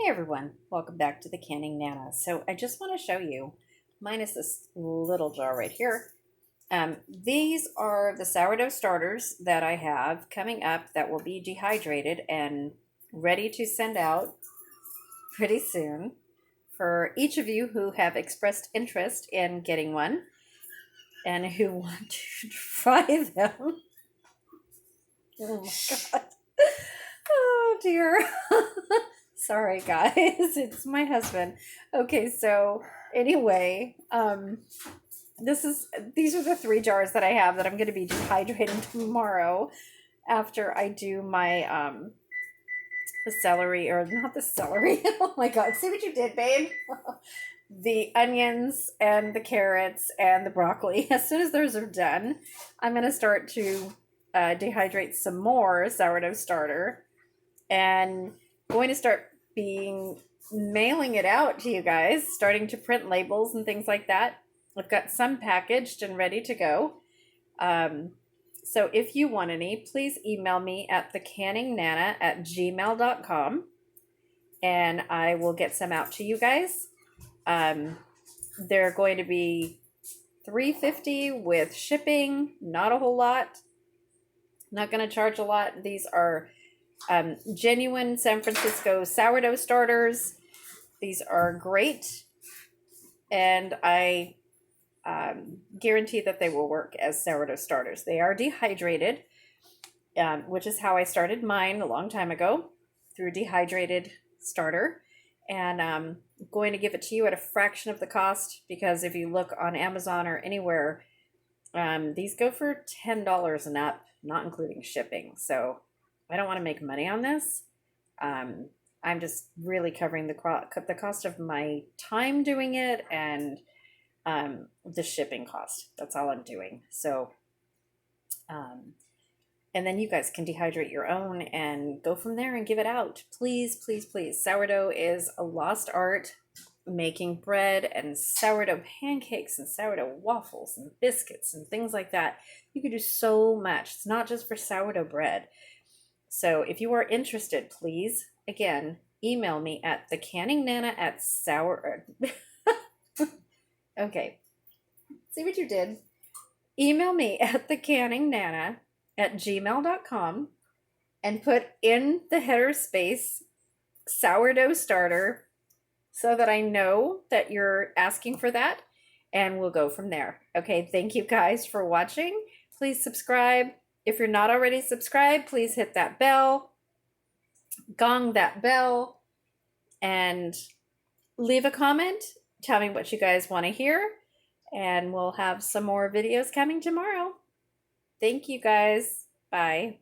Hey everyone, welcome back to the Canning Nana. So I just want to show you, minus this little jar right here. These are the sourdough starters that I have coming up that will be dehydrated and ready to send out pretty soon for each of you who have expressed interest in getting one and who want to try them. Oh my God. Oh dear. Sorry guys, it's my husband. Okay, so anyway, these are the 3 jars that I have that I'm going to be dehydrating tomorrow after I do my the celery, or not the celery. Oh my God, see what you did, babe? The onions and the carrots and the broccoli. As soon as those are done, I'm going to start to dehydrate some more sourdough starter and going to start mailing it out to you guys, starting to print labels and things like that. I've got some packaged and ready to go. So if you want any, please email me at thecanningnana@gmail.com and I will get some out to you guys. They're going to be $3.50 with shipping, not a whole lot. Not going to charge a lot. These are genuine San Francisco sourdough starters. These are great, and I guarantee that they will work as sourdough starters. They are dehydrated, which is how I started mine a long time ago, through Dehydrated starter. And I'm going to give it to you at a fraction of the cost, because if you look on Amazon or anywhere, these go for $10 and up, not including shipping. So I don't want to make money on this. I'm just really covering the cost of my time doing it and the shipping cost. That's all I'm doing. So, and then you guys can dehydrate your own and go from there and give it out. Please, please, please. Sourdough is a lost art. Making bread and sourdough pancakes and sourdough waffles and biscuits and things like that. You can do so much. It's not just for sourdough bread. So if you are interested, please, again, email me at thecanningnana@sour... Okay. See what you did? Email me at thecanningnana@gmail.com and put in the header space sourdough starter so that I know that you're asking for that, and we'll go from there. Okay, thank you guys for watching. Please subscribe. If you're not already subscribed, please hit that bell, gong that bell, and leave a comment. Tell me what you guys want to hear, and we'll have some more videos coming tomorrow. Thank you guys. Bye.